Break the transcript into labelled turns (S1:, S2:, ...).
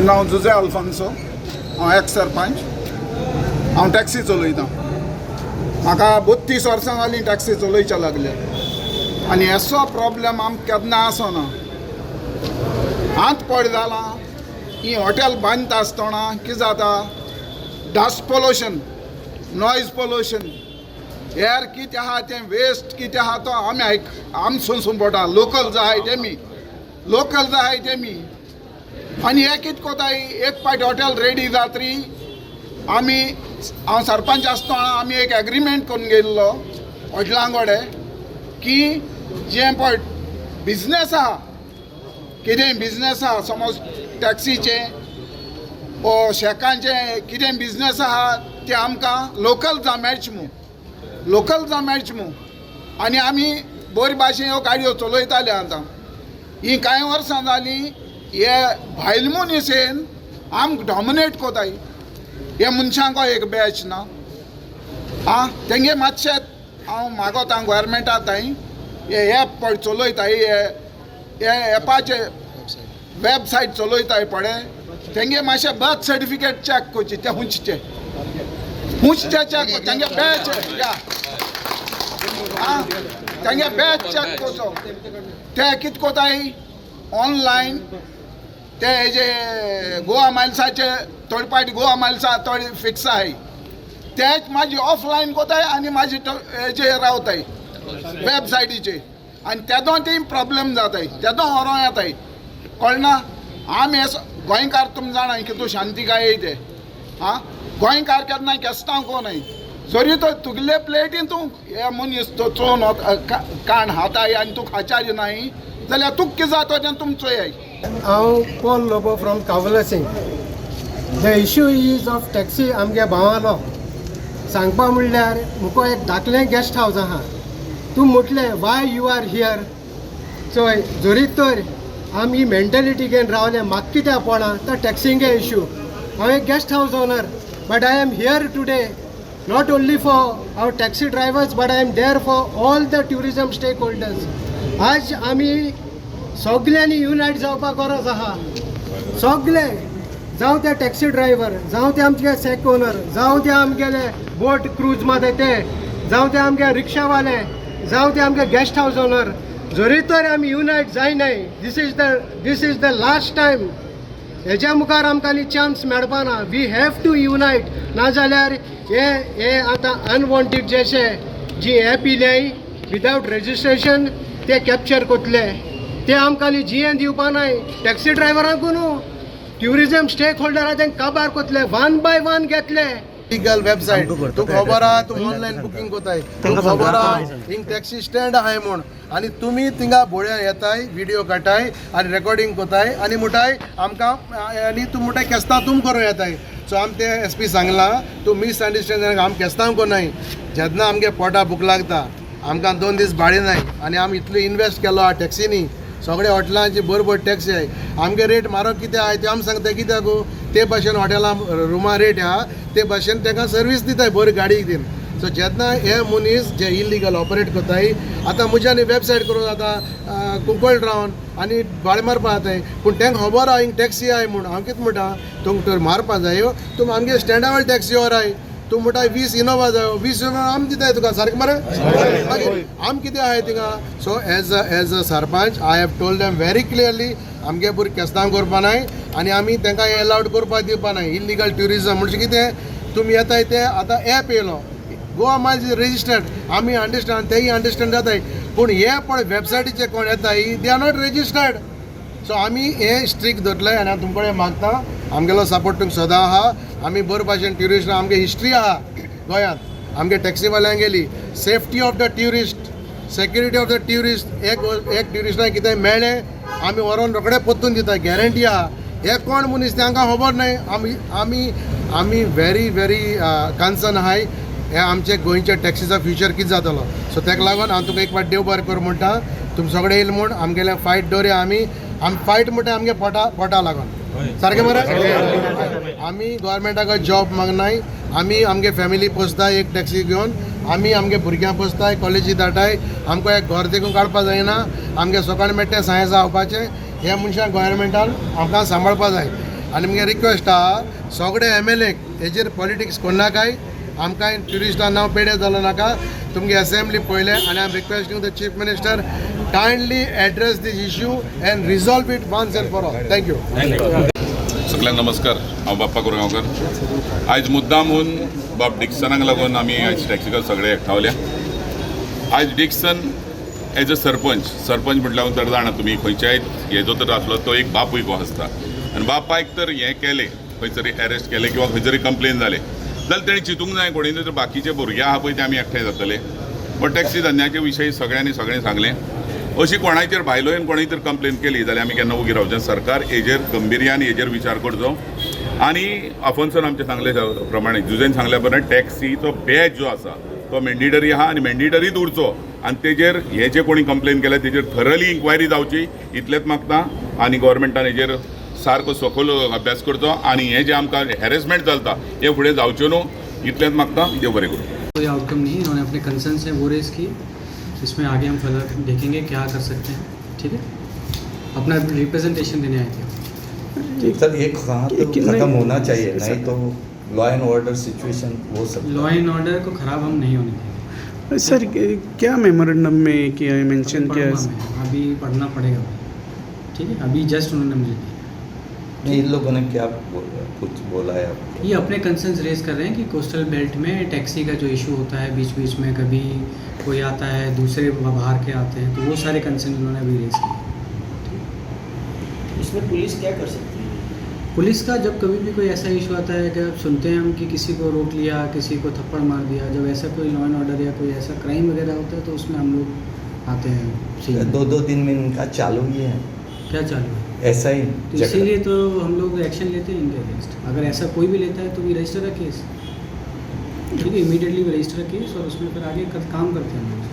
S1: म्हजें नांव जुजे आल्फान्सो, हांव एक्स सरपंच. हांव टॅक्सी चलयतां. म्हाका 32 वर्सां जालीं टॅक्सी चलयच्या लागल्या आनी असो प्रॉब्लेम आमकां केन्ना आसना. आंत पड जालां ही हॉटेल बांदता आसतना कितें जाता, dust pollution, noise pollution, air कितें आहा तें वेस्ट कितें आहा तो आमी सोंसून पडटा. लोकल जाय तेमी आनी हे कितें कोताय, एक पाट हॉटेल रेडी जातरी हांव सरपंच आसतना आमी एक एग्रीमेंट करून गेल्लो हॉटेलांकडे की जें पळय बिजनेस आहा, कितें बिजनेस आहा, समज टॅक्सीचें ओ शेकांचें कितें बिजनेस आहा तें आमकां लोकल जावं मेळचें मू. आनी आमी बरे भाशेन ह्यो गाडयो चलयताले. आतां ही कांय वर्सां जालीं हे भायल मनीस येवन आमकां डॉमिनेट कोताय. हे मनशांक एक बॅच ना तेंगे मातशें हांव मागोता गोवोरमेंटा थंय हे एप पळय चलयताय, हे एपाचे वेबसायट चलयताय पळय तेंगे मातशें बर्थ सर्टिफिकेट चॅक करचें, तें हुंचचें चॅक तेंगे बॅच तेंगे बॅच चॅक करचो. ते कितें कोताय ऑनलायन ते हेजे गोवा मायल्साचे थोडे पाटी गोवा मायल्सा थोडे फिक्स आहाय तेच म्हाजी ऑफलायन कोताय आनी म्हाजी हेजे रावताय वेबसायटीचेर. आनी तेदो ती प्रॉब्लेम जाताय, तेदो व्हरों येताय. कळना आमी हे गोंयकार तुमी जाणाय कितू शांतीकाय ते गोंयकार केन्ना केस्तांव कोनाय. जरी तो तुगले प्लेटीन तूं हे मनीस तो चोवन काण हाताय आनी तूं खाचारी नाय जाल्यार तुका कितें जाता तें तुमी चोयाय.
S2: हांव Paul Lobo from Cavelossim. The issue is of taxi आमगे भावालो सांगपा म्हणल्यार मुको एक धाकलें गेस्ट हावस आहा. तूं म्हटलें वाय यू आर हियर. चोय जोरी तर आमी मेंटेलिटी घेवन रावले म्हाका कित्याक पडना तो टॅक्सींगे इश्यू. हांव एक guest house owner but I am here today not only for our taxi drivers but I am there for all the tourism stakeholders. आज आमी सगल्यांनी युनायट जावपाक गरज आहा. सगळे जावं ते टॅक्सी ड्रायव्हर, जावं ते आमचे सॅक ओनर, जावं ते आमगेले बोट क्रूज माते ते, जावं ते आमगे रिक्षावाले, जावं ते आमगे गेस्ट हावस ओनर, जरी तर आमी युनायट जायनाय. This is the last time. हेज्या मुखार आमकां चान्स मेळपाना. We have to unite. नाजाल्यार हे आतां अनवॉन्टेड जेशे जी एप येयल्याय विदावट रेजिस्ट्रेशन ते कॅप्चर कोतले ते आमकां जियेन दिवपा नाय. टॅक्सी ड्रायव्हरांकू न्हू ट्युरिजम स्टेक होल्डरां तेंक काबार कोतले, वन बाय वन घेतले.
S3: लीगल वेबसायट तुका खबर आहा, तूं ऑनलायन बुकींग कोताय, तुका खबर आहा हिंग टॅक्सी स्टँड आहाय म्हूण आनी तुमी थिंगा बोळ्या येताय, व्हिडिओ काडटाय आनी रेकॉर्डिंग कोताय आनी म्हणटाय आमकां आनी तूं म्हणटाय केस्तांव तुम करूं येताय. सो आमी ते एसपी सांगलां तूं मिसअंडरस्टँडिंग आमी केस्तांव कोनाय. जेन्ना आमगे पोटा भूक लागता आमकां 2 दीस भाडे नाय आनी आमी इतलो इन्वेस्ट केलो आहा टॅक्सीनी. सगळे हॉटेलांची बरोबर टॅक्सी आहाय. आमगे रेट म्हारग कितें आहाय ते आमी सांगताय कित्याक ते भाशेन हॉटेलां रुमा रेट आहा ते भाशेन तांकां सर्वीस दिताय बरी गाडी दिवन. सो जेन्ना हे मनीस जे इलिगल ऑपरेट कोताय आतां म्हज्यानी वेबसायट करून जाता कुंकळ रावन आनी भाडे मारपा जाताय. पूण तांकां खबर आहा हिंग टॅक्सी आहाय म्हूण. हांव कितें म्हणटा तुमकां तर मारपा जायो तुमी आमगे स्टँडा वयली टॅक्सी व्हराय. तूं म्हणटा 20 इनोवा जायो, 20 इनोवा आमी दिताय तुका सारकें मरे. आमी कितें आहाय थिंगा. So as a sarpanch I have told them very clearly आमगे भुरगीं केस्तांव करपा नाय आनी आमी तांकां एलावड करपा दिवपा नाय. इलिगल ट्युरिजम म्हणजे कितें तुमी येताय ते आतां एप येयलो गोवा मायल्स रेजिस्टर्ड आमी अंडरस्टँड तेय अंडरस्टँड जाताय. पूण हे पळय वेबसायटीचे कोण येताय they are not registered. So आमी हे स्ट्रिक्ट धरले आनी हांव तुमचे कडेन मागता आमगेलो सपोर्ट तुमकां सदां आहा. आमी बरे भाशेन ट्युरिस्ट आमगे हिस्ट्री आहा गोंयांत आमगे टॅक्सीवाल्यांक गेली. Safety of the tourist, security of the tourist. एक ट्युरिस्टाक कितें मेळ्ळें आमी व्हरोन रोखडे पोत्तून दिता, गॅरंटी आहा. हे कोण मनीस तांकां खबर नाय. आमी व्हेरी कन्सर्न आहाय हे आमचे गोंयच्या टॅक्सीचा फ्युचर कितें जातलो. सो ताका लागून हांव तुका एक फावट देव बरें कर म्हणटा. तुमी सगळे येयले म्हूण आमगेलें फायट दवरया. आमी फायट म्हणटा आमगे पोटा लागून सारकें मरे. आमी गोवोरमेंटाक जॉब मागनाय. आमी आमगे फॅमिली पोसताय एक टॅक्सी घेवन. आमी आमगे भुरग्यां पोसताय, कॉलेजी धाडटाय. आमकां एक घर देखून काडपा जायना. आमगे सकाळीं मेळटा सायन्स आवपाचें. हे मनशाक गोवोरमेंटान आमकां सांबाळपा जाय. आनी मुगे रिक्वेस्ट आहा सगळे MLAक हेजेर पॉलिटिक्स कोन्नाकाय आमकां ट्युरिस्टां नांव पेड्या जालो नाका तुमगे असेंब्ली पळयले आनी I am requesting the chief minister kindly address this issue and resolve it once and for all. Thank you.
S4: सगळ्यांक नमस्कार. हांव बाप्पा कोरगांवकर. आयज मुद्दाम होवन बाब डिक्सनाक लागून आमी आयज टॅक्सिकल सगळे एकठावल्या. आयज डिक्सन एज अ सरपंच म्हटल्यार तर जाणा तुमी खंयच्याय हेजो तर आसलो तो एक बापूय गो आसता आनी बापायक तर हें केलें खंय तरी अरेस्ट केलें किंवा खंय तरी कंप्लेन जालें जाल्यार तेणी चिंतूंक जाय कोणी तर बाकीचे भुरगे आहा पळय ते आमी एकठांय जातले. पण टॅक्सी धंद्याचे विशयी सगळ्यांनी सांगलें अशी कोणाचेर भायलोयन कोणी तर कंप्लेन केली जाल्यार आमी केन्ना उगी रावचें. सरकार हेजेर गंभीर्यान हेजेर विचार करचो आनी आफोन्सान आमचे सांगले प्रमाणे जुजेन सांगल्या प्रमाणे टॅक्सीचो बॅज जो आसा तो मॅन्डेटरी आहा आनी मॅन्डेटरीच उरचो आनी तेजेर हे जे कोणी कंप्लेन केल्या तेजेर थरली इन्क्वायरी जावची इतलेंच मागता आनी गव्हर्मेंटान हेजेर सारको सखोल अभ्यास करचो आनी हे जे आमकां हॅरेसमेंट चलता हे फुडें जावचें न्हू इतलेंच मागता. देव बरें करूं.
S5: कोई आउटकम नहीं, इन्होंने अपने कंसर्न से वो रेस की. इसमें आगे हम फर्दर देखेंगे क्या कर सकते हैं. ठीक है, अपना रिप्रेजेंटेशन देने आए थे.
S6: सर ये कहाँ तो खत्म होना चाहिए, नहीं तो लॉ एंड ऑर्डर सिचुएशन हो सकता है.
S5: लॉ एंड ऑर्डर को ख़राब हम नहीं होने देंगे.
S7: सर क्या मेमोरेंडम में किया है, मेंशन किया है?
S5: अभी पढ़ना पड़ेगा. ठीक है, अभी जस्ट उन्होंने मुझे दिया.
S6: नहीं, इन लोगों ने क्या कुछ बोला है आपको?
S5: ये अपने कंसर्न्स रेज कर रहे हैं कि कोस्टल बेल्ट में टैक्सी का जो इशू होता है बीच बीच में कभी कोई आता है दूसरे बाहर के आते हैं, तो वो सारे कंसर्न इन्होंने अभी रेज किए.
S8: इसमें पुलिस क्या कर सकती है?
S5: पुलिस का जब कभी भी कोई ऐसा इशू आता है कि अब सुनते हैं हम कि किसी को रोक लिया, किसी को थप्पड़ मार दिया, जब ऐसा कोई लॉ एंड ऑर्डर या कोई ऐसा क्राइम वगैरह होता है तो उसमें हम लोग आते हैं.
S6: 2-2 दिन में इनका चालू ही है,
S5: क्या चालू है?
S6: ऐसा ही
S5: तो इसीलिए तो हम लोग एक्शन लेते हैं इनके अगेंस्ट. अगर ऐसा कोई भी लेता है तो वी रजिस्टर अ केस. ठीक है, immediately we register a case और उसमें फिर आगे काम करते हैं हम लोग.